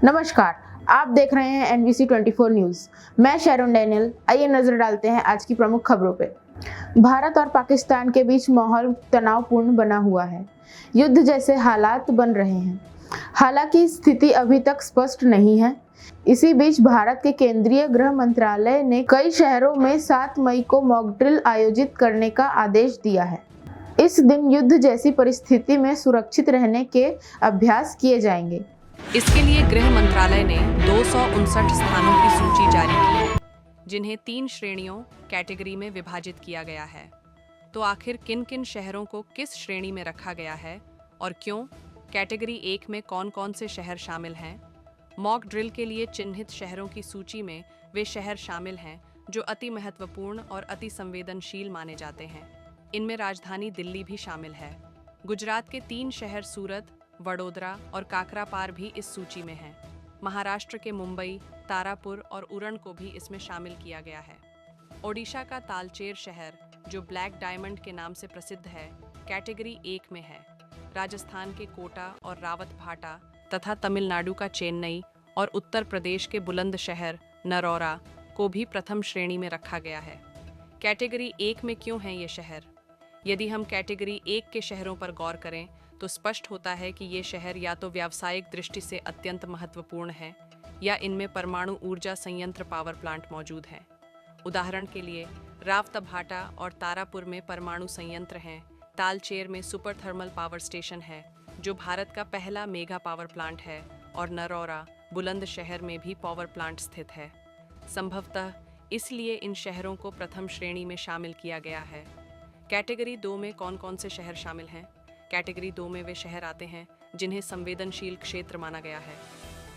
नमस्कार, आप देख रहे हैं एनबीसी 24 न्यूज। मैं शैरोन डैनियल। आइए नजर डालते हैं आज की प्रमुख खबरों पे। भारत और पाकिस्तान के बीच माहौल तनावपूर्ण बना हुआ है। युद्ध जैसे हालात बन रहे हैं। हालांकि स्थिति अभी तक स्पष्ट नहीं है। इसी बीच भारत के केंद्रीय गृह मंत्रालय ने कई शहरों में 7 मई को मॉक ड्रिल आयोजित करने का आदेश दिया है। इस दिन युद्ध जैसी परिस्थिति में सुरक्षित रहने के अभ्यास किए जाएंगे। इसके लिए गृह मंत्रालय ने 259 स्थानों की सूची जारी की है, जिन्हें 3 श्रेणियों कैटेगरी में विभाजित किया गया है। तो आखिर किन किन शहरों को किस श्रेणी में रखा गया है और क्यों? कैटेगरी 1 में कौन कौन से शहर शामिल हैं? मॉक ड्रिल के लिए चिन्हित शहरों की सूची में वे शहर शामिल हैं जो अति महत्वपूर्ण और अति संवेदनशील माने जाते हैं। इनमें राजधानी दिल्ली भी शामिल है। गुजरात के 3 शहर सूरत, वडोदरा और काकरापार भी इस सूची में हैं। महाराष्ट्र के मुंबई, तारापुर और उरण को भी इसमें शामिल किया गया है। ओडिशा का तालचेर शहर, जो ब्लैक डायमंड के नाम से प्रसिद्ध है, कैटेगरी 1 में है। राजस्थान के कोटा और रावतभाटा तथा तमिलनाडु का चेन्नई और उत्तर प्रदेश के बुलंदशहर नरौरा को भी प्रथम श्रेणी में रखा गया है। कैटेगरी 1 में क्यों हैं ये शहर? यदि हम कैटेगरी 1 के शहरों पर गौर करें तो स्पष्ट होता है कि ये शहर या तो व्यावसायिक दृष्टि से अत्यंत महत्वपूर्ण हैं या इनमें परमाणु ऊर्जा संयंत्र पावर प्लांट मौजूद हैं। उदाहरण के लिए रावतभाटा और तारापुर में परमाणु संयंत्र हैं। तालचेर में सुपर थर्मल पावर स्टेशन है, जो भारत का पहला मेगा पावर प्लांट है, और नरौरा, बुलंदशहर में भी पावर प्लांट स्थित है। संभवतः इसलिए इन शहरों को प्रथम श्रेणी में शामिल किया गया है। कैटेगरी 2 में कौन कौन से शहर शामिल हैं? कैटेगरी 2 में वे शहर आते हैं जिन्हें संवेदनशील क्षेत्र माना गया है।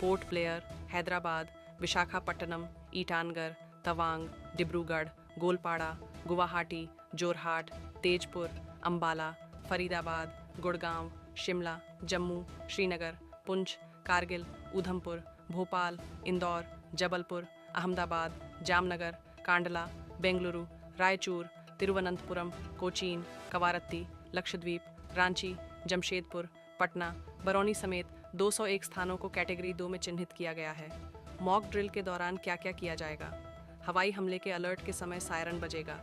पोर्ट ब्लेयर, हैदराबाद, विशाखापट्टनम, ईटानगर, तवांग, डिब्रूगढ़, गोलपाड़ा, गुवाहाटी, जोरहाट, तेजपुर, अंबाला, फरीदाबाद, गुड़गांव, शिमला, जम्मू, श्रीनगर, पुंछ, कारगिल, ऊधमपुर, भोपाल, इंदौर, जबलपुर, अहमदाबाद, जामनगर, कांडला, बेंगलुरु, रायचूर, तिरुवनंतपुरम, कोचीन, कवारत्ती, लक्षद्वीप, रांची, जमशेदपुर, पटना, बरौनी समेत 201 स्थानों को कैटेगरी 2 में चिन्हित किया गया है। मॉक ड्रिल के दौरान क्या क्या किया जाएगा? हवाई हमले के अलर्ट के समय सायरन बजेगा।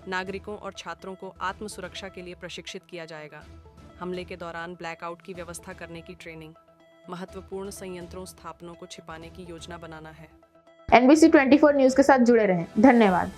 नागरिकों और छात्रों को आत्म सुरक्षा के लिए प्रशिक्षित किया जाएगा। हमले के दौरान ब्लैकआउट की व्यवस्था करने की ट्रेनिंग। महत्वपूर्ण संयंत्रों स्थापनों को छिपाने की योजना बनाना है। एनबीसी 24 न्यूज के साथ जुड़े रहें। धन्यवाद।